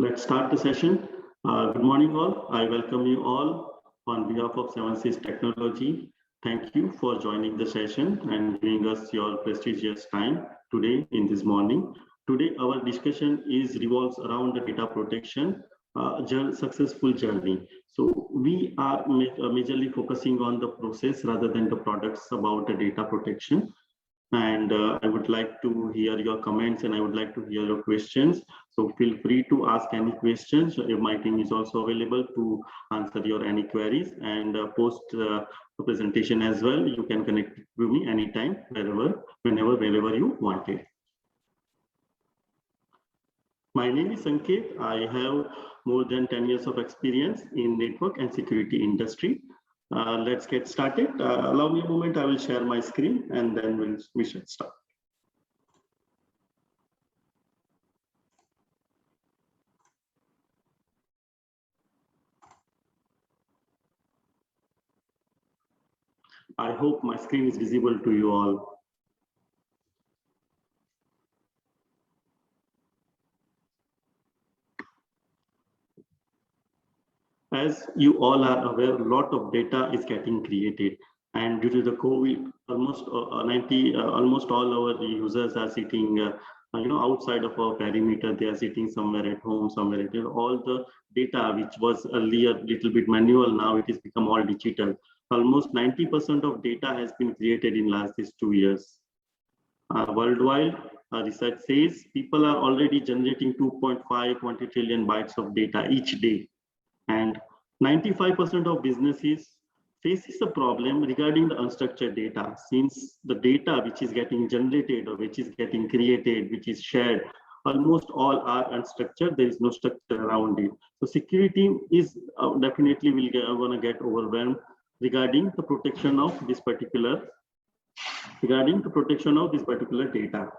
Let's start the session. Good morning, all. I welcome you all on behalf of 7Cs Technology. Thank you for joining the session and giving us your prestigious time today in this morning. Today, our discussion revolves around the data protection successful journey. So we are majorly focusing on the process rather than the products about the data protection. And I would like to hear your comments and I would like to hear your questions. So feel free to ask any questions. My team is also available to answer your any queries and post the presentation as well. You can connect with me anytime, wherever you want it. My name is Sanket. I have more than 10 years of experience in network and security industry. Let's get started. Allow me a moment. I will share my screen and then we should start. I hope my screen is visible to you all. As you all are aware, a lot of data is getting created, and due to the COVID, almost all our users are sitting, outside of our perimeter. They are sitting somewhere at home, somewhere at all the data which was earlier little bit manual, now it has become all digital. Almost 90% of data has been created in these 2 years. Worldwide, research says people are already generating 2.5 trillion bytes of data each day. And 95% of businesses faces a problem regarding the unstructured data, since the data which is getting generated or which is getting created, which is shared, almost all are unstructured. There is no structure around it. So security is definitely gonna get overwhelmed regarding the protection of this particular data.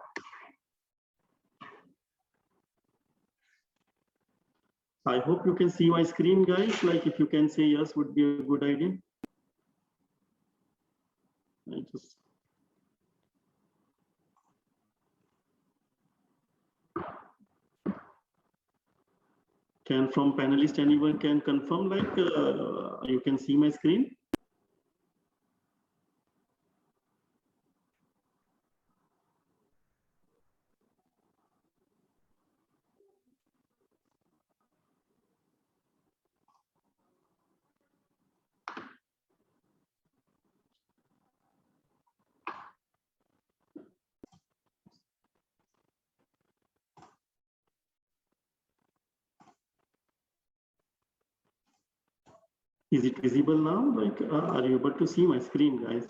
I hope you can see my screen, guys. Like if you can say yes, would be a good idea. Can from panelist anyone can confirm like you can see my screen? Is it visible now? Like, are you able to see my screen, guys?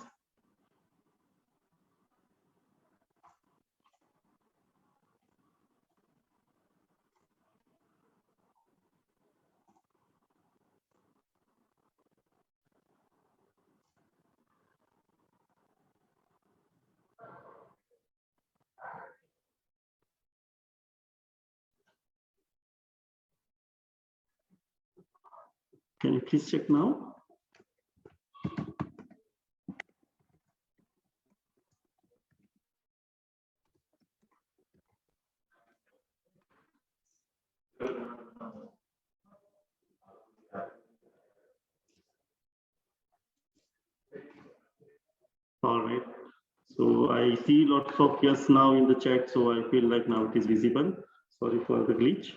Can you please check now? All right. So I see lots of yes now in the chat, so I feel like now it is visible. Sorry for the glitch.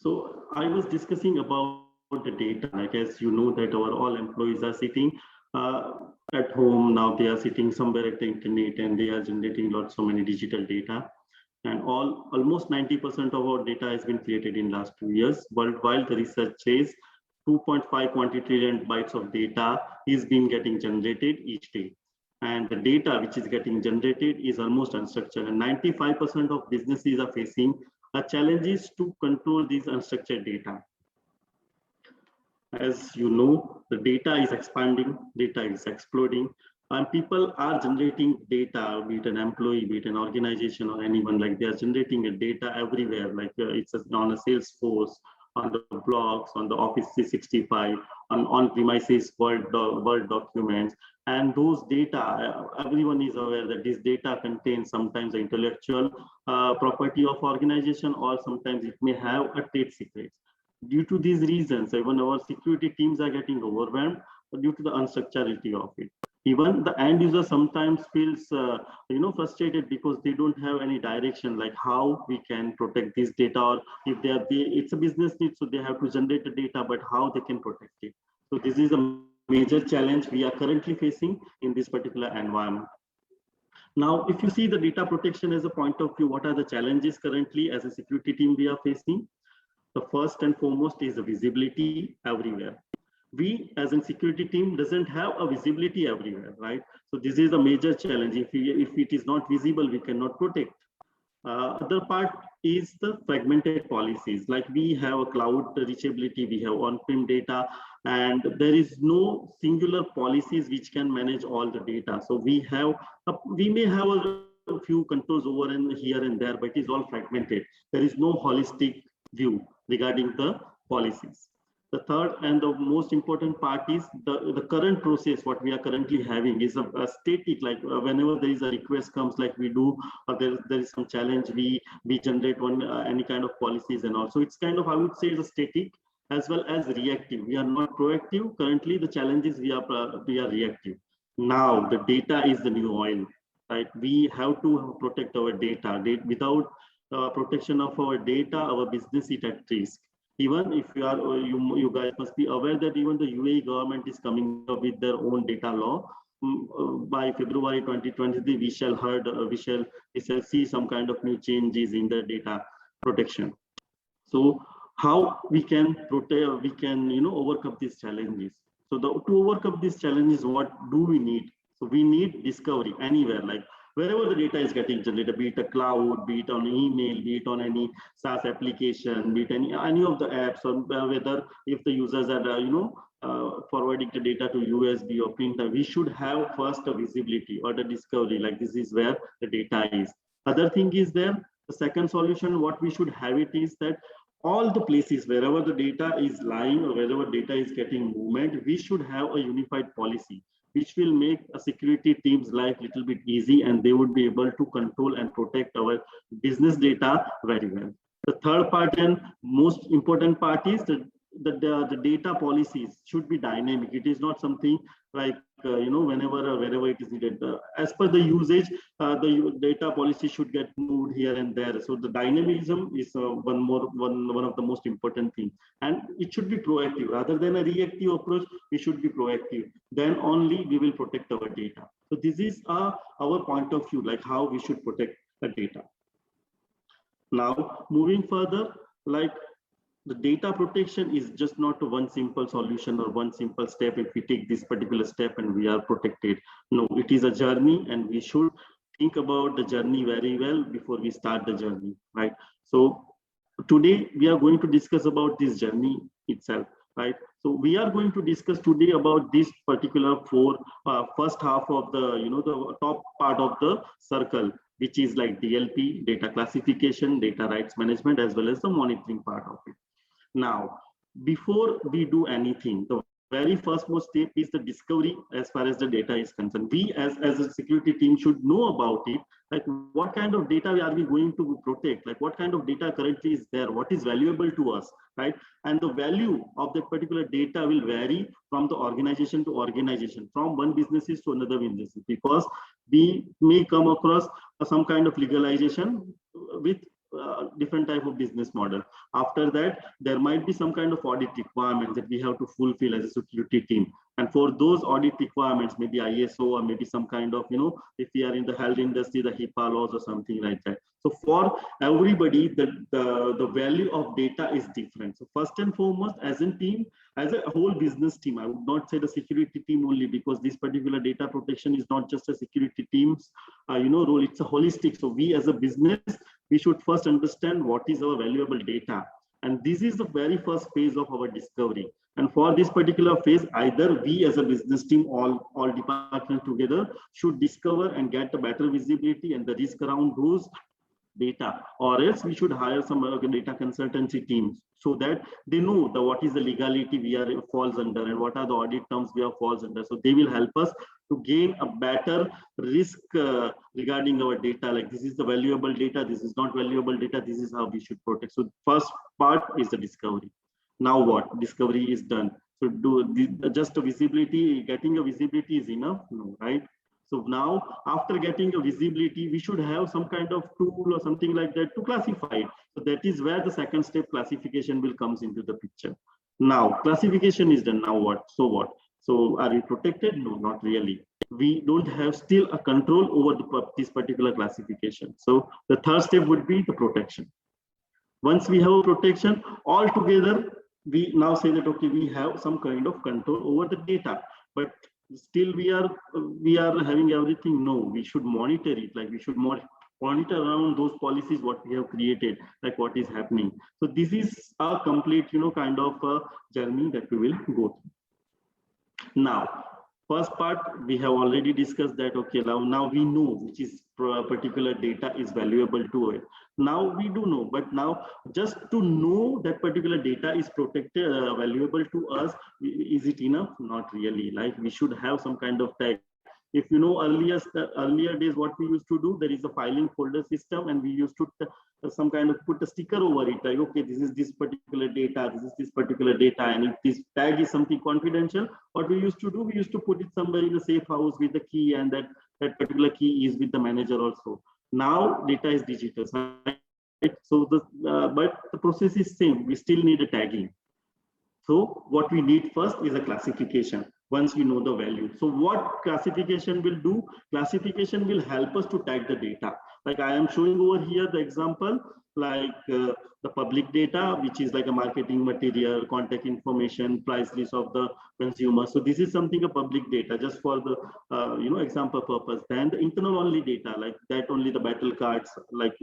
So I was discussing about the data. I guess you know that our all employees are sitting at home. Now they are sitting somewhere at the internet and they are generating so many digital data. And almost 90% of our data has been created in last 2 years. Worldwide, the research says 2.5 trillion bytes of data is being getting generated each day. And the data which is getting generated is almost unstructured. And 95% of businesses are facing challenges to control these unstructured data. As you know, the data is expanding, data is exploding, and people are generating data, be it an employee, be it an organization or anyone, like they are generating a data everywhere, like it's on a Salesforce on the blogs, on the Office 365, on-premises Word documents. And those data, everyone is aware that this data contains sometimes the intellectual property of organization, or sometimes it may have a trade secrets. Due to these reasons, even our security teams are getting overwhelmed due to the unstructuredity of it. Even the end user sometimes feels frustrated because they don't have any direction, like how we can protect this data, or if it's a business need, so they have to generate the data, but how they can protect it. So this is a major challenge we are currently facing in this particular environment. Now, if you see the data protection as a point of view, what are the challenges currently as a security team we are facing? The first and foremost is the visibility everywhere. We as a security team doesn't have a visibility everywhere, right? So this is a major challenge. If it is not visible, we cannot protect. Other part is the fragmented policies. Like we have a cloud reachability, we have on-prem data, and there is no singular policies which can manage all the data. So we may have a few controls over and here and there, but it is all fragmented. There is no holistic view regarding the policies. The third and the most important part is the current process. What we are currently having is a static, like whenever there is a request comes, like we do, or there is some challenge, we generate any kind of policies and all. So it's kind of, I would say, it's a static as well as reactive. We are not proactive. Currently, the challenge is we are reactive. Now, the data is the new oil, right? We have to protect our data. Without protection of our data, our business is at risk. Even if you guys must be aware that even the UAE government is coming up with their own data law. By February 2023, we shall see some kind of new changes in the data protection. So how we can protect, we can overcome these challenges. So to overcome these challenges, what do we need? So we need discovery anywhere, like wherever the data is getting generated, be it a cloud, be it on email, be it on any SaaS application, be it any of the apps, or whether if the users are forwarding the data to USB or printer, we should have first a visibility or the discovery, like this is where the data is. Other thing is there, the second solution, what we should have it is that all the places wherever the data is lying or wherever data is getting movement, we should have a unified policy, which will make a security team's life a little bit easy, and they would be able to control and protect our business data very well. The third part and most important part is that the data policies should be dynamic. It is not something like wherever it is needed. As per the usage, the data policy should get moved here and there. So the dynamism is one of the most important things, and it should be proactive rather than a reactive approach. We should be proactive. Then only we will protect our data. So this is our point of view, like how we should protect the data. Now moving further, like the data protection is just not one simple solution or one simple step. If we take this particular step and we are protected, no, it is a journey, and we should think about the journey very well before we start the journey, right? So today we are going to discuss about this journey itself, right? So we are going to discuss today about this particular first half of the top part of the circle, which is like DLP, data classification, data rights management, as well as the monitoring part of it. Now, before we do anything, the very first step is the discovery as far as the data is concerned. We as a security team should know about it, like what kind of data are we going to protect, like what kind of data currently is there, what is valuable to us, right? And the value of that particular data will vary from the organization to organization, from one businesses to another businesses, because we may come across some kind of legalization with different type of business model. After that, there might be some kind of audit requirements that we have to fulfill as a security team. And for those audit requirements, maybe ISO or maybe some kind of, if we are in the health industry, the HIPAA laws or something like that. So for everybody, the value of data is different. So first and foremost, as a team, as a whole business team, I would not say the security team only, because this particular data protection is not just a security team's role, it's a holistic. So we as a business, we should first understand what is our valuable data. And this is the very first phase of our discovery. And for this particular phase, either we as a business team, all departments together, should discover and get a better visibility and the risk around those data, or else we should hire some data consultancy teams so that they know what is the legality we are falls under and what are the audit terms we are falls under. So they will help us to gain a better risk regarding our data, like this is the valuable data, this is not valuable data, this is how we should protect. So first part is the discovery. Now what? Discovery is done. So just a visibility, getting a visibility is enough? No, right? So now after getting a visibility, we should have some kind of tool or something like that to classify it. So that is where the second step, classification, will comes into the picture. Now classification is done. Now what? So what? So are we protected? No, not really. We don't have still a control over this particular classification. So the third step would be the protection. Once we have a protection, altogether, we now say that, okay, we have some kind of control over the data, but still we are having everything. No, we should monitor it, like we should monitor around those policies what we have created, like what is happening. So this is a complete kind of a journey that we will go through. Now first part we have already discussed that, okay, now we know which is particular data is valuable to it. Now we do know, but now just to know that particular data is protected, valuable to us, is it enough? Not really. Like we should have some kind of tag. If you know earlier days, what we used to do, there is a filing folder system, and we used to some kind of put a sticker over it, like, okay, this is this particular data, this is this particular data, and if this tag is something confidential, what we used to do, we used to put it somewhere in a safe house with the key, and that particular key is with the manager also. Now data is digital, right? So but the process is same. We still need a tagging. So what we need first is a classification. Once we know the value, so what classification will do? Classification will help us to tag the data. Like I am showing over here the example, like the public data, which is like a marketing material, contact information, price list of the consumer. So this is something a public data, just for the example purpose. Then the internal only data, like that only the battle cards, like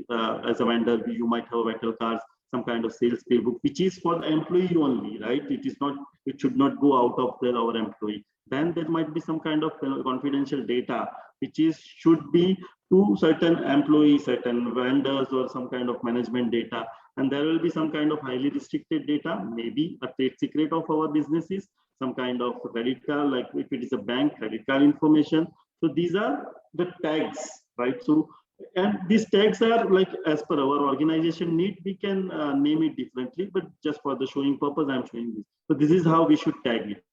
as a vendor you might have battle cards, some kind of sales playbook, which is for the employee only, right? It should not go out of our employee. Then there might be some kind of confidential data, which should be to certain employees, certain vendors, or some kind of management data. And there will be some kind of highly restricted data, maybe a trade secret of our businesses, some kind of credit card, like if it is a bank, credit card information. So these are the tags, right? So, and these tags are like as per our organization need, we can name it differently, but just for the showing purpose, I'm showing this. So this is how we should tag it.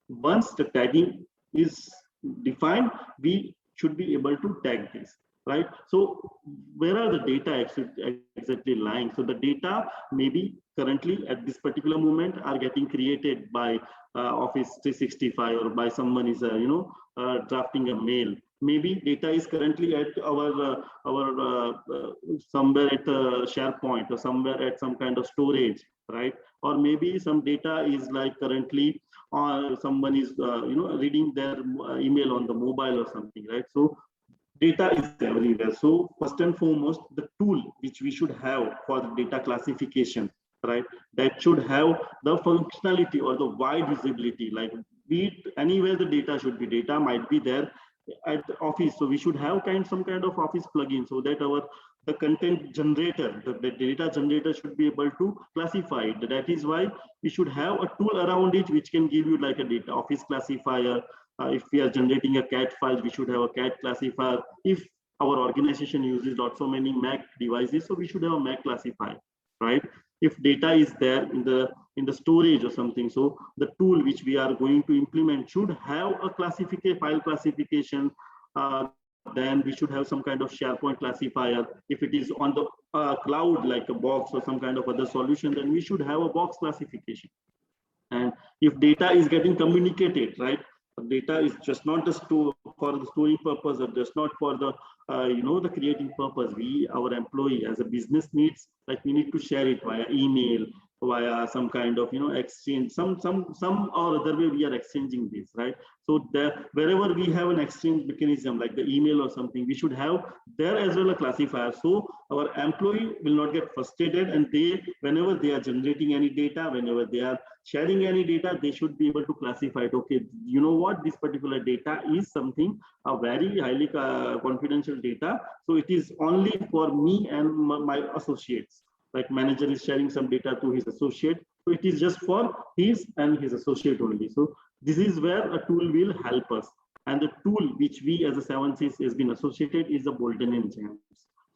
Once the tagging is defined, we should be able to tag this, right? So where are the data exactly lying? So the data maybe currently at this particular moment are getting created by Office 365, or by someone is drafting a mail. Maybe data is currently at our somewhere at SharePoint, or somewhere at some kind of storage, right? Or maybe some data is like currently someone is reading their email on the mobile or something, right? So data is everywhere. So first and foremost, the tool which we should have for the data classification, right, that should have the functionality or the wide visibility, like be it anywhere the data should be. Data might be there at the office, so we should have some kind of office plugin, so that the content generator, the data generator, should be able to classify it. That is why we should have a tool around it which can give you like a data office classifier. If we are generating a CAT file, we should have a CAT classifier. If our organization uses not so many Mac devices, so we should have a Mac classifier, right? If data is there in the storage or something, so the tool which we are going to implement should have a file classification. Then we should have some kind of SharePoint classifier. If it is on the cloud, like a box or some kind of other solution, then we should have a box classification. And if data is getting communicated, right, data is just not for the storing purpose, or just not for the the creating purpose. Our employee as a business needs, like we need to share it via email, via some kind of exchange, some or other way we are exchanging this, right? So there, wherever we have an exchange mechanism like the email or something, we should have there as well a classifier, so our employee will not get frustrated, and they, whenever they are generating any data, whenever they are sharing any data, they should be able to classify it. Okay, you know what, this particular data is something a very highly confidential data, so it is only for me and my associates. Like manager is sharing some data to his associate, so it is just for his and his associate only. So this is where a tool will help us, and the tool which we as a 7Cs has been associated is the Bolton and James.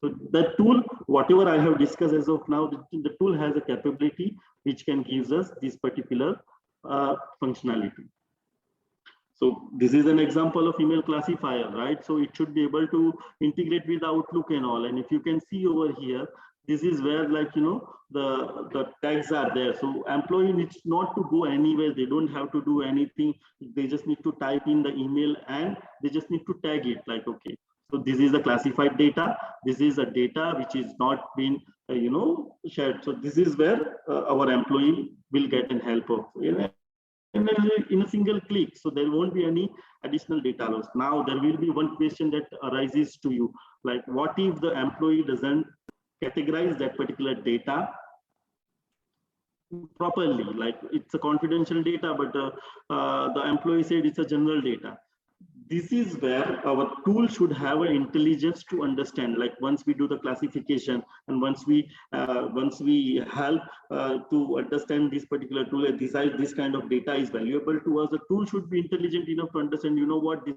So the tool, whatever I have discussed as of now, the tool has a capability which can give us this particular functionality. So this is an example of email classifier, right? So it should be able to integrate with Outlook and all. And if you can see over here, this is where, like, the tags are there. So employee needs not to go anywhere. They don't have to do anything. They just need to type in the email and they just need to tag it, like, okay, so this is the classified data. This is a data which is not been, shared. So this is where our employee will get an help of in a single click. So there won't be any additional data loss. Now there will be one question that arises to you, like, what if the employee doesn't categorize that particular data properly? Like, it's a confidential data, but the employee said it's a general data. This is where our tool should have an intelligence to understand. Like, once we do the classification and once we help to understand this particular tool and decide this kind of data is valuable to us, the tool should be intelligent enough to understand, what this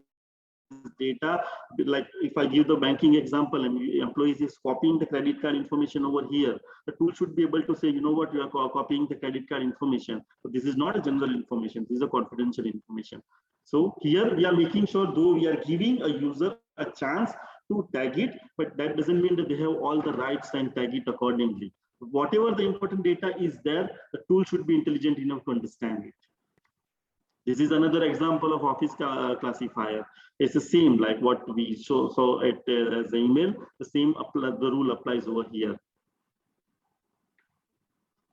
data, like if I give the banking example and employees is copying the credit card information over here, the tool should be able to say, what, you are copying the credit card information. So this is not a general information, this is a confidential information. So here we are making sure, though we are giving a user a chance to tag it, but that doesn't mean that they have all the rights and tag it accordingly. Whatever the important data is there, the tool should be intelligent enough to understand it. This is another example of Office classifier. It's the same like what we saw it as the email. The same the rule applies over here.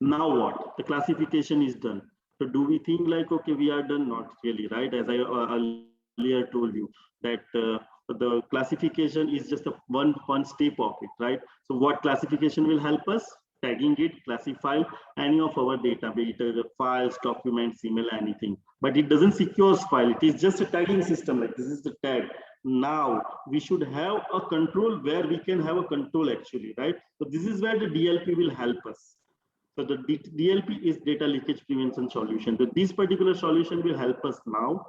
Now what? The classification is done. So do we think like, okay, we are done? Not really, right? As I earlier told you that the classification is just one step of it, right? So what classification will help us? Tagging it, classify any of our data, be it the files, documents, email, anything. But it doesn't secure file. It is just a tagging system. Like, this is the tag. Now we should have a control where we can have a control actually, right? So this is where the DLP will help us. So the DLP is data leakage prevention solution. So this particular solution will help us now,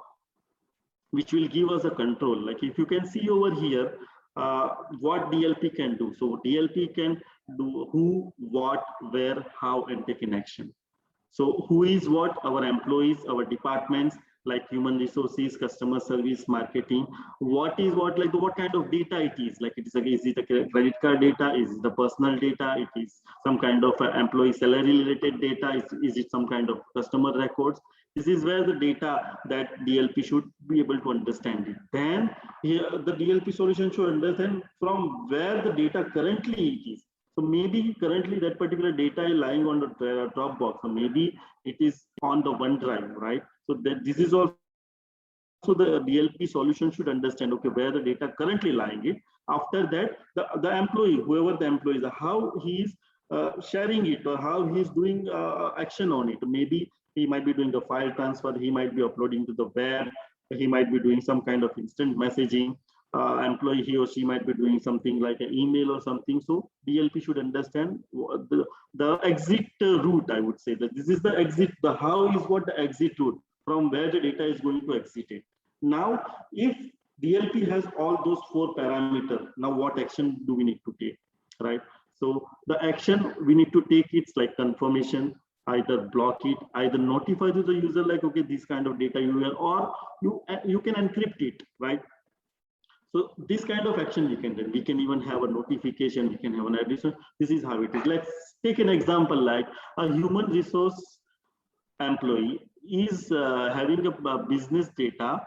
which will give us a control. Like, if you can see over here, what DLP can do. So DLP can do who, what, where, how, and take an action. So who is what? Our employees, our departments, like human resources, customer service, marketing. What is what? Like, what kind of data it is? Like, is it a credit card data? Is it the personal data? It is some kind of employee salary related data? Is it some kind of customer records? This is where the data that DLP should be able to understand it. Then here the DLP solution should understand from where the data currently is. So maybe currently that particular data is lying on the Dropbox, or maybe it is on the OneDrive, right? So that this is also the DLP solution should understand, okay, where the data currently lying it. After that, the employee, whoever the employee is, how he is sharing it or how he is doing action on it. Maybe he might be doing the file transfer, he might be uploading to the web, he might be doing some kind of instant messaging. Employee, he or she might be doing something like an email or something. So DLP should understand the exit route. I would say that this is the exit. The how is what the exit route from where the data is going to exit it. Now, if DLP has all those 4 parameters, now what action do we need to take, right? So the action we need to take, it's like confirmation, either block it, either notify to the user like, okay, this kind of data you will, or you can encrypt it, right? So this kind of action we can do. We can even have a notification, we can have an addition. This is how it is. Let's take an example like a human resource employee is having a business data.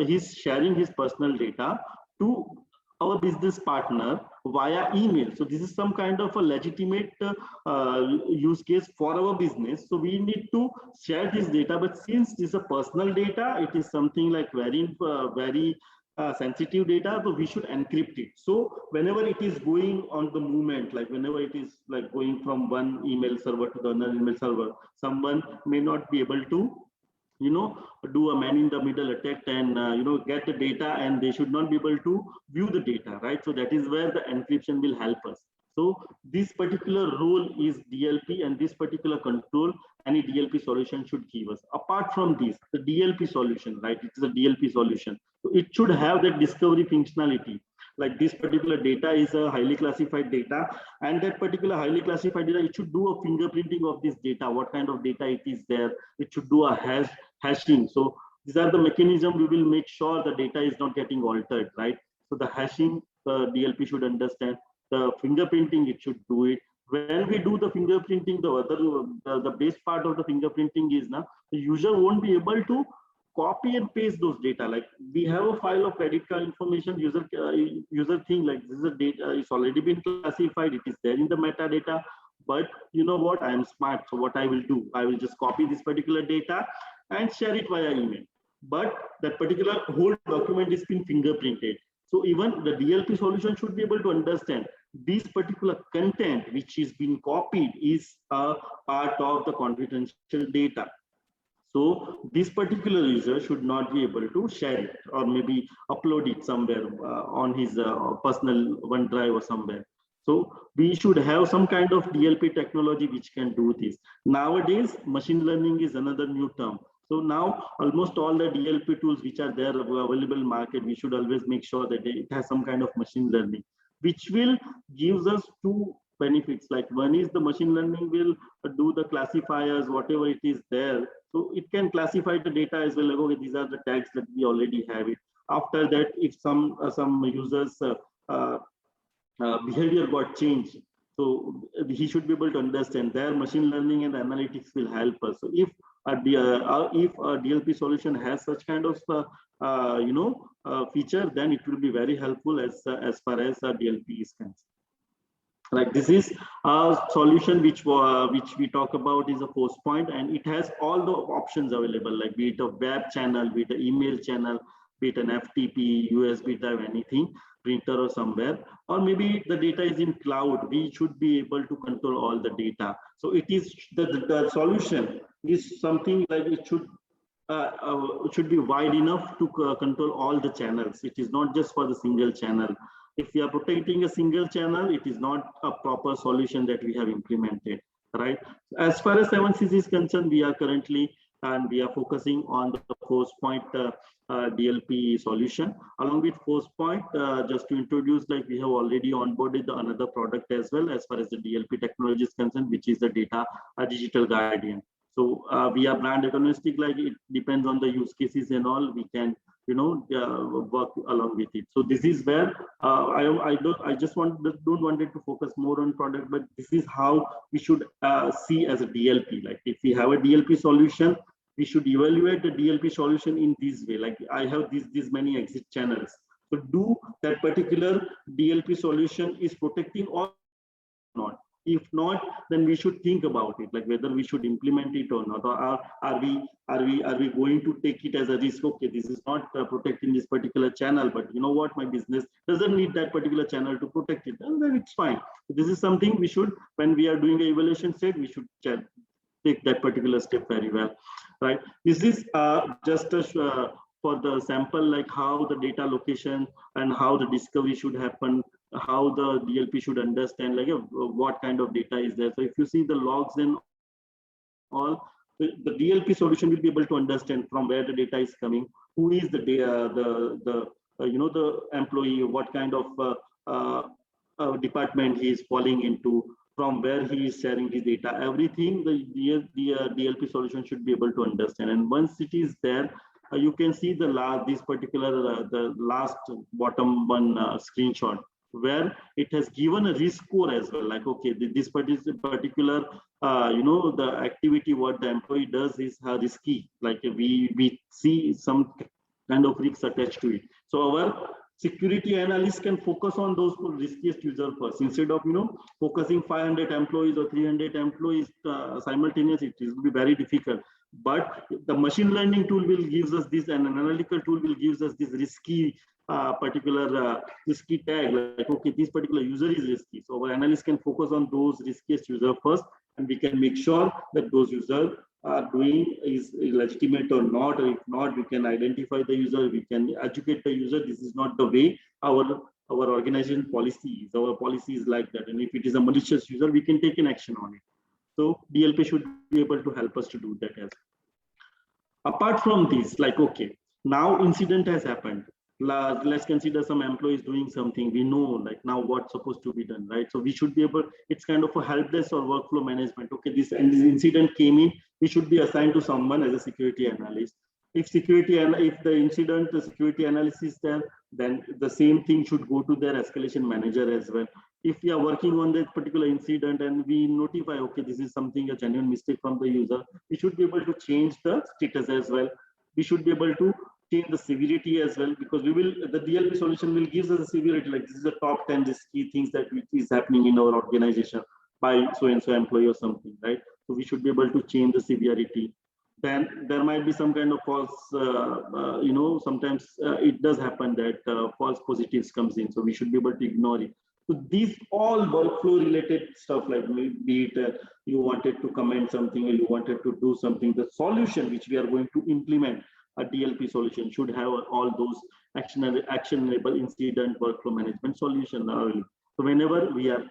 He's sharing his personal data to our business partner via email. So this is some kind of a legitimate use case for our business. So we need to share this data, but since this is a personal data, it is something like very sensitive data, so we should encrypt it. So whenever it is going on the movement, like whenever it is like going from one email server to the other email server, someone may not be able to do a man in the middle attack and get the data, and they should not be able to view the data, right? So that is where the encryption will help us. So this particular role is DLP, and this particular control any DLP solution should give us. Apart from this, the DLP solution, right? It is a DLP solution, so it should have that discovery functionality. Like this particular data is a highly classified data, and that particular highly classified data, it should do a fingerprinting of this data, what kind of data it is there. It should do a hashing. So these are the mechanism we will make sure the data is not getting altered, right? So the hashing, the DLP should understand. The fingerprinting, it should do it. When we do the fingerprinting, the base part of the fingerprinting is now the user won't be able to copy and paste those data. Like we have a file of credit card information, user thing like this is a data, it's already been classified, it is there in the metadata. But you know what, I am smart, so what I will do, I will just copy this particular data and share it via email. But that particular whole document is been fingerprinted. So even the DLP solution should be able to understand this particular content which is being copied is a part of the confidential data. So this particular user should not be able to share it or maybe upload it somewhere on his personal OneDrive or somewhere. So we should have some kind of DLP technology which can do this. Nowadays, machine learning is another new term. So now almost all the DLP tools which are there available in market, we should always make sure that it has some kind of machine learning, which will gives us two benefits. Like one is the machine learning will do the classifiers, whatever it is there. So it can classify the data as well. Like, okay, these are the tags that we already have it. After that, if some users behavior got changed, so he should be able to understand. Their machine learning and analytics will help us. So if a DLP solution has such kind of feature, then it will be very helpful as far as DLP is concerned. Like this is a solution which we talk about is a Forcepoint, and it has all the options available, like be it a web channel, be it an email channel, be it an FTP, USB drive, anything, printer or somewhere, or maybe the data is in cloud. We should be able to control all the data. So it is the solution is something like it should be wide enough to control all the channels. It is not just for the single channel. If we are protecting a single channel, it is not a proper solution that we have implemented, right? As far as 7CC is concerned, we are currently and we are focusing on the Forcepoint DLP solution. Along with Forcepoint, just to introduce, like we have already onboarded another product as well as far as the DLP technology is concerned, which is the data digital guardian. So we are brand agnostic, like it depends on the use cases and all, we can work along with it. So this is where I just don't want it to focus more on product, but this is how we should see as a DLP. Like if we have a DLP solution, we should evaluate the DLP solution in this way. Like I have these many exit channels. So do that particular DLP solution is protecting or not? If not, then we should think about it, like whether we should implement it or not, or are we going to take it as a risk? Okay, this is not protecting this particular channel, but you know what, my business doesn't need that particular channel to protect it, and then it's fine. This is something we should, when we are doing the evaluation state, we should take that particular step very well, right? This is just for the sample, like how the data location and how the discovery should happen, how the DLP should understand, like what kind of data is there. So if you see the logs and all, the DLP solution will be able to understand from where the data is coming, who is the the employee, what kind of department he is falling into, from where he is sharing his data, everything the DLP solution should be able to understand. And once it is there, you can see the last bottom one screenshot, where it has given a risk score as well. Like, okay, this particular, the activity what the employee does is risky. Like we see some kind of risks attached to it. So our security analysts can focus on those riskiest users first instead of focusing 500 employees or 300 employees simultaneously. It will be very difficult. But the machine learning tool will gives us this, and an analytical tool will gives us this risky particular risky tag, like okay, this particular user is risky. So our analyst can focus on those riskiest users first, and we can make sure that those users are doing is legitimate or not, or if not, we can identify the user, we can educate the user. This is not the way our organization policy is. Our policy is like that, and if it is a malicious user, we can take an action on it. So DLP should be able to help us to do that as well. Apart from this, like okay, now incident has happened. Let's consider some employees doing something. We know like now what's supposed to be done, right? So we should be able, it's kind of a help desk or workflow management. Okay, this incident came in, we should be assigned to someone as a security analyst. If the incident, the security analyst is there, then the same thing should go to their escalation manager as well. If we are working on that particular incident and we notify, okay, this is something, a genuine mistake from the user, we should be able to change the status as well. We should be able to change the severity as well, because the DLP solution will give us a severity, like this is the top 10 risky things that is happening in our organization by so-and-so employee or something, right? So we should be able to change the severity. Then there might be some kind of false, sometimes it does happen that false positives comes in. So we should be able to ignore it. So these all workflow related stuff, like be it you wanted to comment something or you wanted to do something, the solution which we are going to implement, a DLP solution should have all those actionable incident workflow management solution. So whenever we are,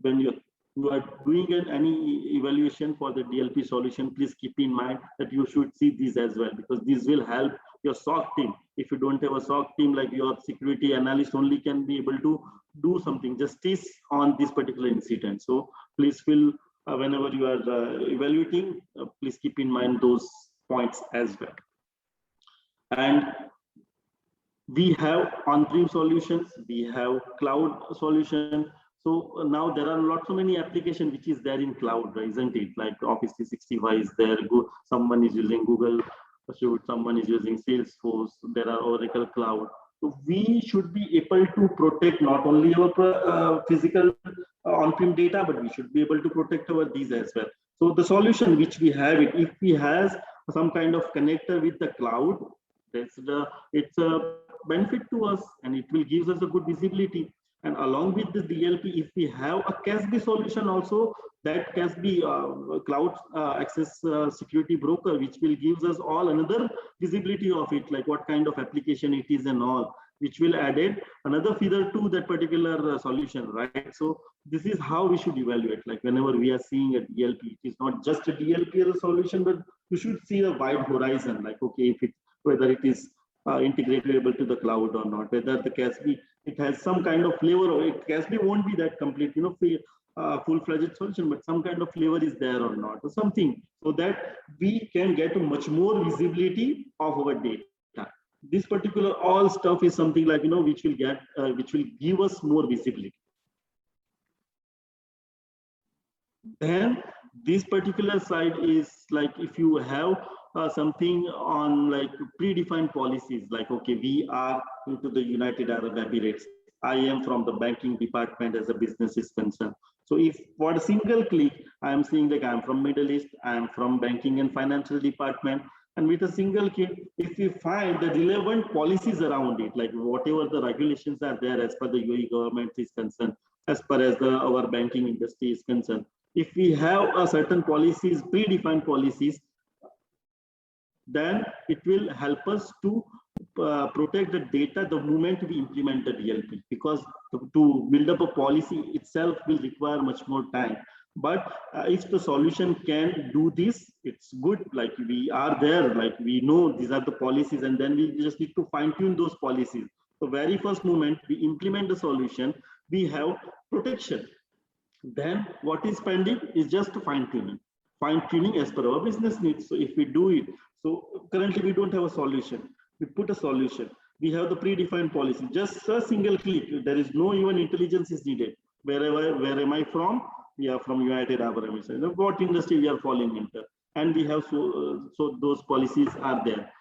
when you are doing any evaluation for the DLP solution, please keep in mind that you should see these as well, because this will help your SOC team. If you don't have a SOC team, like your security analyst only can be able to do something justice on this particular incident. So please feel whenever you are evaluating, please keep in mind those points as well. And we have on-prem solutions, we have cloud solution. So now there are lots of many applications which is there in cloud, isn't it? Like Office 365 is there, someone is using Google, someone is using Salesforce, there are Oracle Cloud. So we should be able to protect not only our physical on-prem data, but we should be able to protect our these as well. So the solution which we have, if we has some kind of connector with the cloud, it's a benefit to us, and it will give us a good visibility. And along with the DLP, if we have a CASB solution also, that CASB cloud access security broker, which will give us all another visibility of it, like what kind of application it is and all, which will add another feather to that particular solution, right? So this is how we should evaluate. Like whenever we are seeing a DLP, it is not just a DLP as a solution, but you should see a wide horizon. Like okay, whether it is integratable to the cloud or not, whether the CASB, it has some kind of flavor of it. CASB won't be that complete, full-fledged solution, but some kind of flavor is there or not, or something, so that we can get a much more visibility of our data. This particular all stuff is something like, which will give us more visibility. Then this particular side is like, if you have something on like predefined policies, like okay, we are into the United Arab Emirates, I am from the banking department as a business is concerned. So if for a single click, I am saying like I'm from Middle East, I am from banking and financial department, and with a single click, if we find the relevant policies around it, like whatever the regulations are there as per the UAE government is concerned, as far as our banking industry is concerned, if we have a certain policies, predefined policies, then it will help us to protect the data the moment we implement the DLP, because to build up a policy itself will require much more time. But if the solution can do this, it's good. Like we are there, like we know these are the policies, and then we just need to fine tune those policies. So very first moment we implement the solution, we have protection. Then what is pending is just fine tuning as per our business needs. So if we do it, so currently we don't have a solution, we put a solution, we have the predefined policy, just a single click, there is no even intelligence is needed. Where am I from? We are from United Arab Emirates. What industry we are falling into, and we have so those policies are there,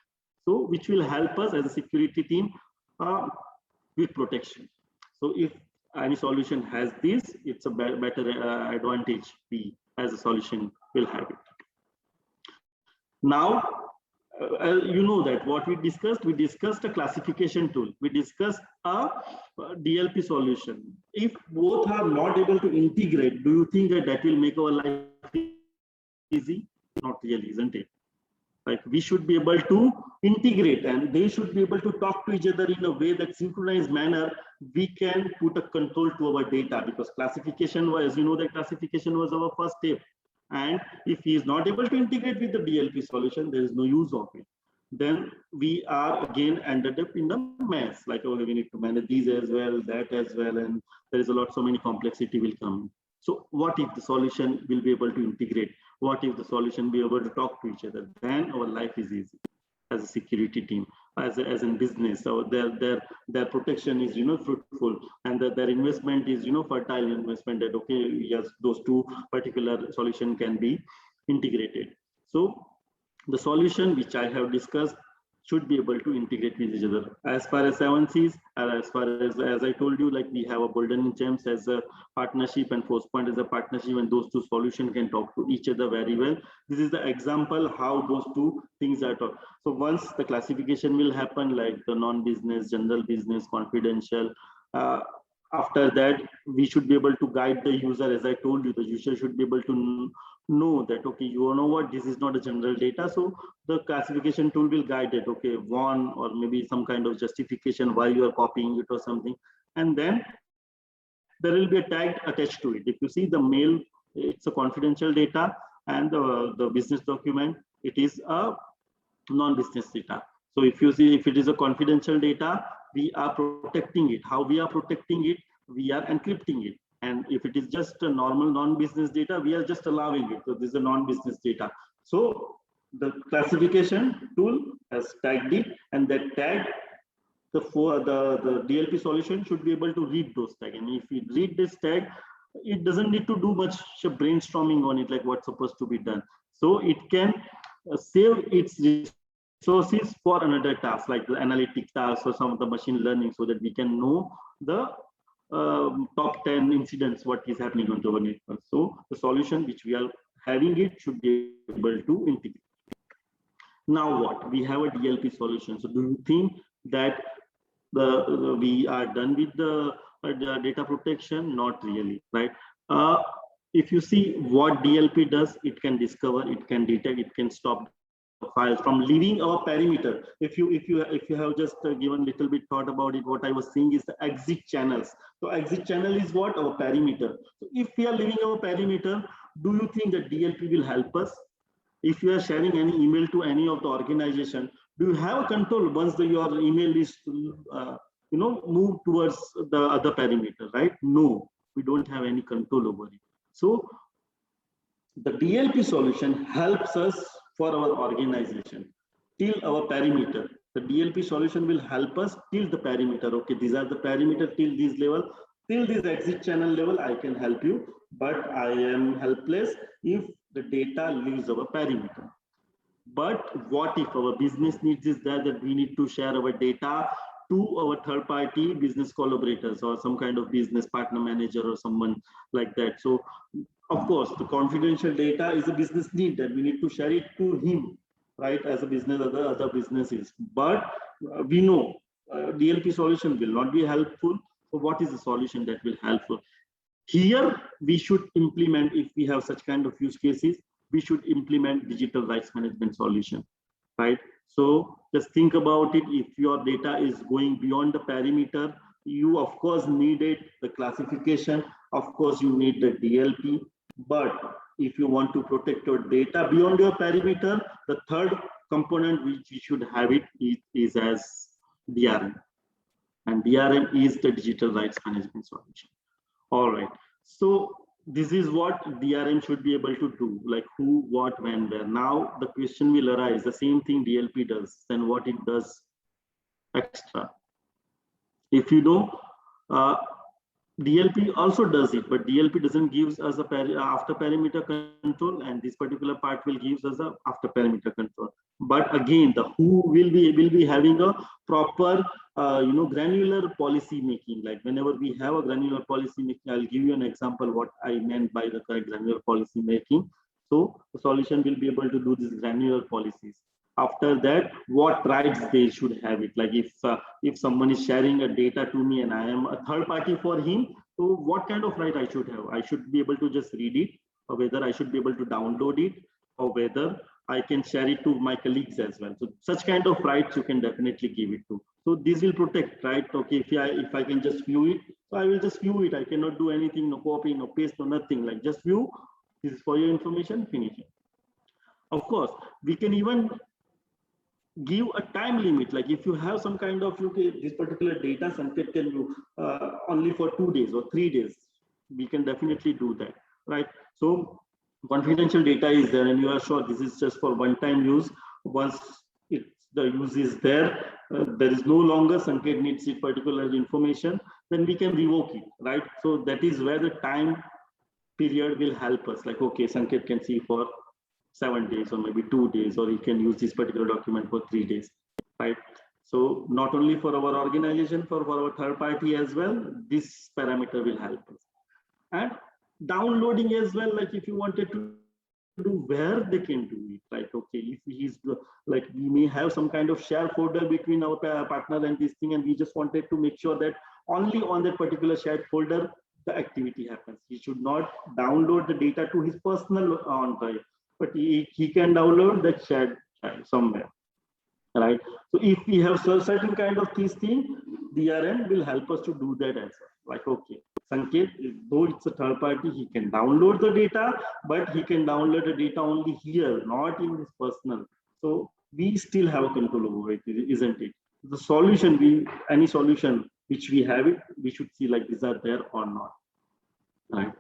so which will help us as a security team with protection. So if any solution has this, it's a better advantage we as a solution will have it. Now, you know that what we discussed a classification tool, we discussed a DLP solution. If both are not able to integrate, do you think that will make our life easy? Not really, isn't it? Like, we should be able to integrate and they should be able to talk to each other in a way that synchronized manner we can put a control to our data, because classification was, you know, that classification was our first step. And if he is not able to integrate with the DLP solution, there is no use of it. Then we are again ended up in the mess. Like, oh, we need to manage these as well, that as well, and there is a lot, so many complexity will come. So what if the solution will be able to integrate? What if the solution be able to talk to each other? Then our life is easy as a security team, as in business. So their protection is, you know, fruitful, and their investment is, you know, fertile investment. That okay, yes, those two particular solution can be integrated. So the solution which I have discussed should be able to integrate with each other. As far as 7Cs, as far as I told you, like we have a Golden Gems as a partnership and Forcepoint as a partnership, and those two solutions can talk to each other very well. This is the example how those two things are taught. So once the classification will happen, like the non-business, general business, confidential, after that, we should be able to guide the user. As I told you, the user should be able to know that, okay, you know what, this is not a general data. So the classification tool will guide it, okay, one or maybe some kind of justification why you are copying it or something. And then there will be a tag attached to it. If you see the mail, it's a confidential data, and the business document, it is a non-business data. So if you see, if it is a confidential data, we are protecting it. How we are protecting it? We are encrypting it. And if it is just a normal non-business data, we are just allowing it. So this is a non-business data. So the classification tool has tagged it, and that tag, the DLP solution should be able to read those tags. And if we read this tag, it doesn't need to do much brainstorming on it, like what's supposed to be done. So it can save its resources for another task, like the analytic task or some of the machine learning, so that we can know the top 10 incidents, what is happening on our network. So the solution which we are having it should be able to integrate. Now what? We have a DLP solution. So do you think that we are done with the data protection? Not really, right? If you see what DLP does, it can discover, it can detect, it can stop files from leaving our perimeter. If you have just given little bit thought about it, what I was saying is the exit channels. So exit channel is what? Our perimeter. So if we are leaving our perimeter, do you think that DLP will help us? If you are sharing any email to any of the organization, do you have a control once your email is moved towards the other perimeter, right? No, we don't have any control over it. So the DLP solution helps us for our organization till our perimeter. The DLP solution will help us till the perimeter. Okay, these are the perimeter till this level, till this exit channel level, I can help you, but I am helpless if the data leaves our perimeter. But what if our business needs is that we need to share our data to our third-party business collaborators or some kind of business partner manager or someone like that. So of course, the confidential data is a business need that we need to share it to him, right? As a business, other businesses. But we know DLP solution will not be helpful. So what is the solution that will helpful? Here, we should implement, if we have such kind of use cases, we should implement digital rights management solution, right? So just think about it. If your data is going beyond the perimeter, you of course needed the classification. Of course, you need the DLP. But if you want to protect your data beyond your perimeter, the third component which you should have it is as DRM. And DRM is the digital rights management solution. All right. So this is what DRM should be able to do, like who, what, when, where. Now the question will arise, the same thing DLP does, then what it does extra. If you know, DLP also does it, but DLP doesn't give us a after parameter control, and this particular part will give us a after parameter control. But again, the who will be having a proper granular policy making. Like whenever we have a granular policy making, I'll give you an example what I meant by the correct granular policy making. So the solution will be able to do these granular policies. After that, what rights they should have it. Like if someone is sharing a data to me and I am a third party for him, so what kind of right I should have? I should be able to just read it, or whether I should be able to download it, or whether I can share it to my colleagues as well. So such kind of rights you can definitely give it to. So this will protect, right? Okay, if I can just view it, so I will just view it. I cannot do anything, no copy, no paste, no nothing. Like just view. This is for your information. Finish it. Of course, we can even give a time limit. Like if you have some kind of this particular data, Sanket can do only for 2 days or 3 days. We can definitely do that, right? So confidential data is there, and you are sure this is just for one-time use. Once the use is there, there is no longer Sanket needs this particular information, then we can revoke it, right? So that is where the time period will help us. Like, okay, Sanket can see for 7 days or maybe 2 days, or he can use this particular document for 3 days, right? So not only for our organization, for our third party as well, this parameter will help us. And downloading as well, like if you wanted to do where they can do it, like, okay, if he's like, we may have some kind of share folder between our partner and this thing, and we just wanted to make sure that only on that particular shared folder, the activity happens. He should not download the data to his personal on drive, but he can download that shared somewhere, right? So if we have certain kind of these things, DRM will help us to do that as well. Like, okay, Sanket, though it's a third party, he can download the data, but he can download the data only here, not in his personal. So we still have a control over it, isn't it? The solution, any solution which we have it, we should see like these are there or not, right?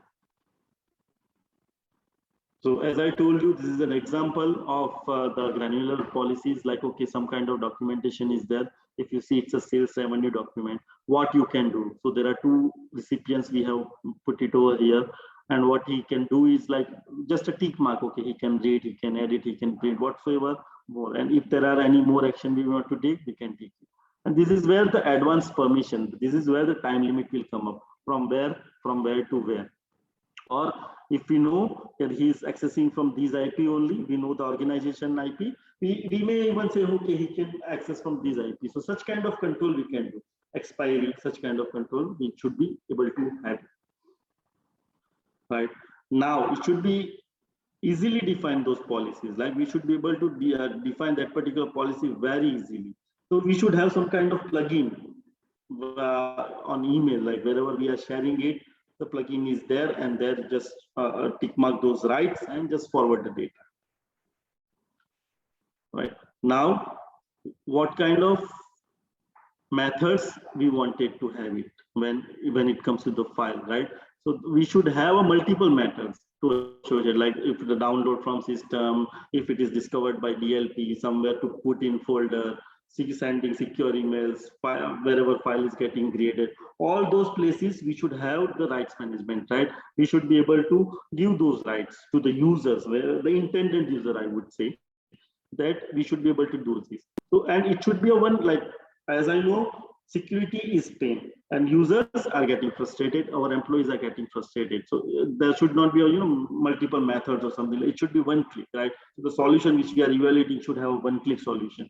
So as I told you, this is an example of the granular policies. Like, okay, some kind of documentation is there. If you see it's a sales revenue document, what you can do. So there are 2 recipients, we have put it over here. And what he can do is like just a tick mark. Okay, he can read, he can edit, he can print whatsoever more. And if there are any more action we want to take, we can take it. And this is where the advanced permission, this is where the time limit will come up. From where to where. Or if we know that he is accessing from these IP only, we know the organization IP, we may even say, okay, he can access from these IP. So such kind of control we can do. Expiry, such kind of control we should be able to have. Right now, it should be easily define those policies. Like we should be able to define that particular policy very easily. So we should have some kind of plugin on email, like wherever we are sharing it, the plugin is there, and there just tick mark those rights and just forward the data. Right now, what kind of methods we wanted to have it when it comes to the file, right? So we should have a multiple methods to show it, like if the download from system, if it is discovered by DLP, somewhere to put in folder, sending secure emails, wherever file is getting created, all those places we should have the rights management, right? We should be able to give those rights to the users, where the intended user, I would say, that we should be able to do this. So, and it should be a one, like, as I know, security is pain, and users are getting frustrated, our employees are getting frustrated. So there should not be multiple methods or something. It should be one click, right? So the solution which we are evaluating should have a one-click solution,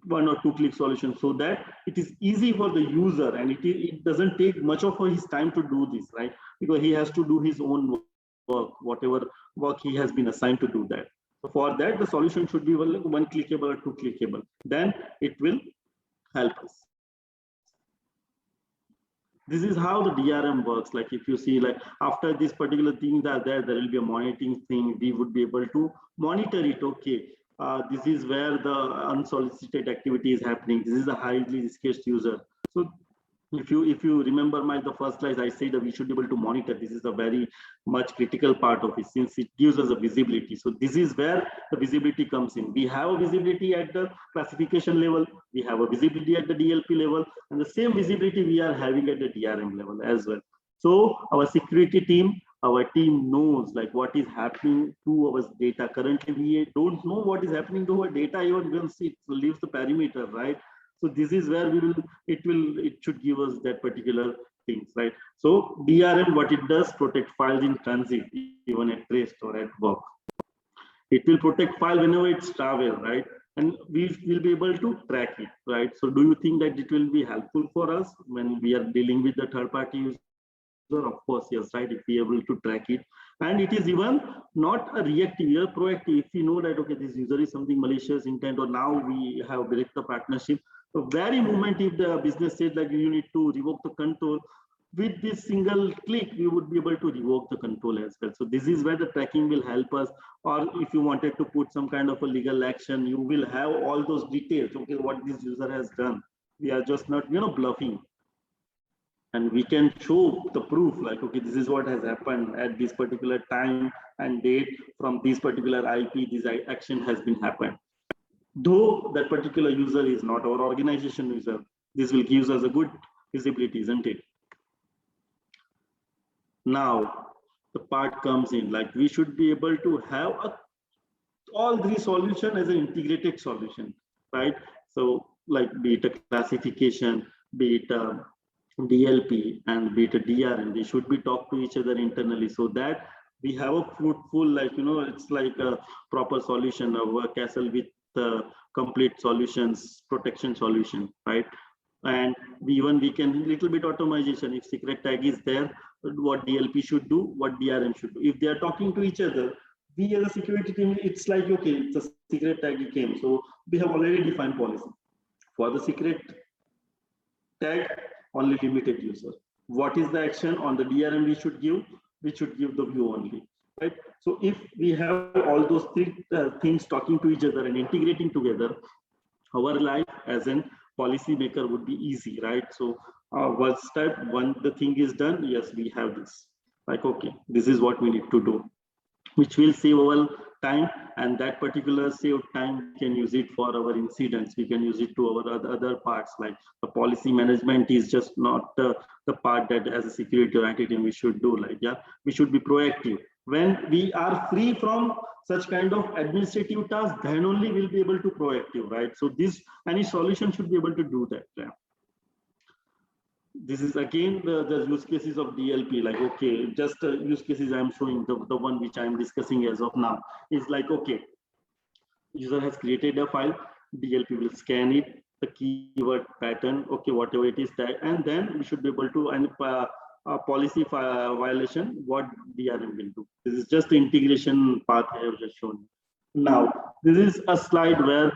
1 or 2 click solution, so that it is easy for the user, and it doesn't take much of his time to do this, right? Because he has to do his own work, whatever work he has been assigned to do that. So for that, the solution should be one clickable or 2 clickable. Then it will help us. This is how the DRM works. Like if you see, like after these particular things are there will be a monitoring thing. We would be able to monitor it. Okay, this is where the unsolicited activity is happening. This is a highly riskiest user. So if you remember the first slide, I said that we should be able to monitor. This is a very much critical part of it, since it gives us a visibility. So this is where the visibility comes in. We have a visibility at the classification level, we have a visibility at the DLP level, and the same visibility we are having at the DRM level as well. So our security team, our team knows like what is happening to our data. Currently, we don't know what is happening to our data even once it leaves the perimeter, right? So this is where it should give us that particular things, right? So DRM, what it does, protect files in transit, even at rest or at work. It will protect file whenever it's travel, right? And we will be able to track it, right? So do you think that it will be helpful for us when we are dealing with the third party user? Of course, yes, right? If we are able to track it. And it is even not a reactive, we are proactive. If we know that, okay, this user is something malicious intent, or now we have break the partnership. So very moment if the business said like you need to revoke the control, with this single click, we would be able to revoke the control as well. So this is where the tracking will help us. Or if you wanted to put some kind of a legal action, you will have all those details. Okay, what this user has done. We are just not, bluffing. And we can show the proof like, okay, this is what has happened at this particular time and date from this particular IP, this action has been happened. Though that particular user is not our organization user, this will give us a good visibility, isn't it? Now, the part comes in, like we should be able to have all three solution as an integrated solution, right? So like be it a classification, be it a DLP and be it a DRM, they should be talk to each other internally so that we have a fruitful, like, it's like a proper solution of a castle with complete solutions, protection solution, right? And we can little bit automation. If secret tag is there, what DLP should do, what DRM should do. If they are talking to each other, we as a security team, it's like, okay, it's a secret tag came. So we have already defined policy. For the secret tag, only limited user. What is the action on the DRM we should give? We should give the view only, right? So if we have all those three things talking to each other and integrating together, our life as an policy maker would be easy, right? So one step, when the thing is done, yes, we have this. Like, okay, this is what we need to do, which will save our time, and that particular saved time we can use it for our incidents. We can use it to our other parts, like the policy management is just not the part that as a security or IT team we should do. Like, yeah, we should be proactive. When we are free from such kind of administrative tasks, then only we'll be able to proactive, right? So this, any solution should be able to do that. Yeah. This is again the use cases of DLP, like, okay, just use cases I'm showing, the one which I'm discussing as of now is like, okay, user has created a file, DLP will scan it, the keyword pattern, okay, whatever it is that, and then we should be able to, and policy violation, what DRM will do. This is just the integration path I have just shown. Now, this is a slide where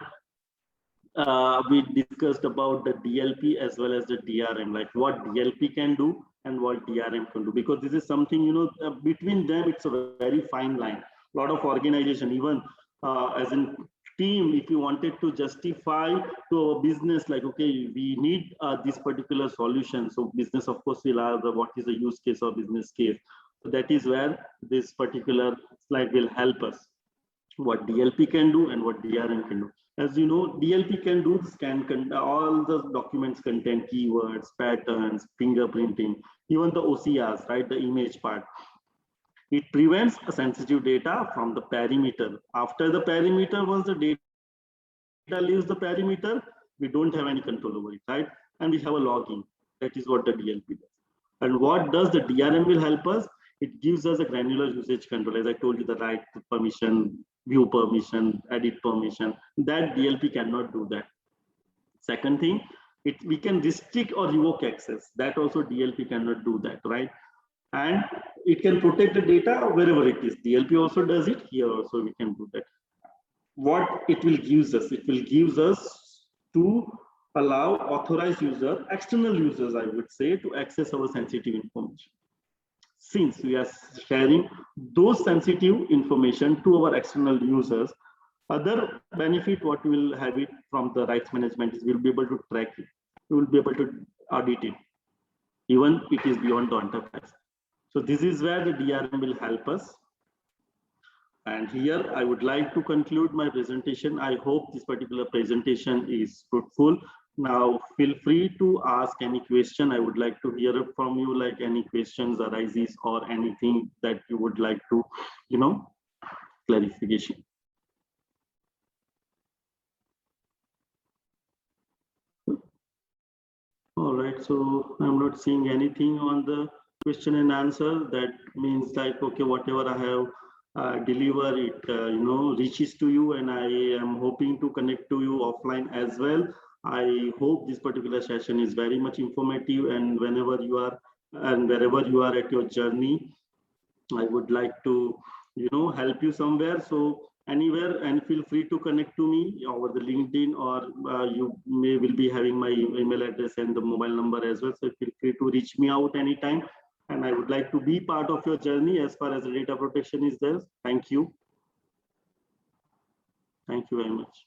we discussed about the DLP as well as the DRM, like what DLP can do and what DRM can do, because this is something, between them, it's a very fine line. A lot of organization, even as in team, if you wanted to justify to our business, like, okay, we need this particular solution. So business, of course, will have what is the use case or business case. So that is where this particular slide will help us. What DLP can do and what DRM can do. As you know, DLP can do scan all the documents contain keywords, patterns, fingerprinting, even the OCRs, right? The image part. It prevents sensitive data from the perimeter. After the perimeter, once the data leaves the perimeter, we don't have any control over it, right? And we have a logging. That is what the DLP does. And what does the DRM will help us? It gives us a granular usage control. As I told you, the right permission, view permission, edit permission, that DLP cannot do that. Second thing, we can restrict or revoke access. That also DLP cannot do that, right? And it can protect the data wherever it is. DLP also does it. Here also we can do that. What it will give us? It will give us to allow authorized user, external users, I would say, to access our sensitive information. Since we are sharing those sensitive information to our external users, other benefit what we will have it from the rights management is we'll be able to track it. We will be able to audit it, even it is beyond the enterprise. So this is where the DRM will help us. And here I would like to conclude my presentation. I hope this particular presentation is fruitful Now, feel free to ask any question. I would like to hear it from you, like any questions arises or anything that you would like to, clarification. All right, so I'm not seeing anything on the question and answer. That means like, okay, whatever I have delivered, it, reaches to you, and I am hoping to connect to you offline as well. I hope this particular session is very much informative, and whenever you are and wherever you are at your journey, I would like to, help you somewhere. So anywhere, and feel free to connect to me over the LinkedIn, or you will be having my email address and the mobile number as well. So feel free to reach me out anytime. And I would like to be part of your journey as far as the data protection is there. Thank you. Thank you very much.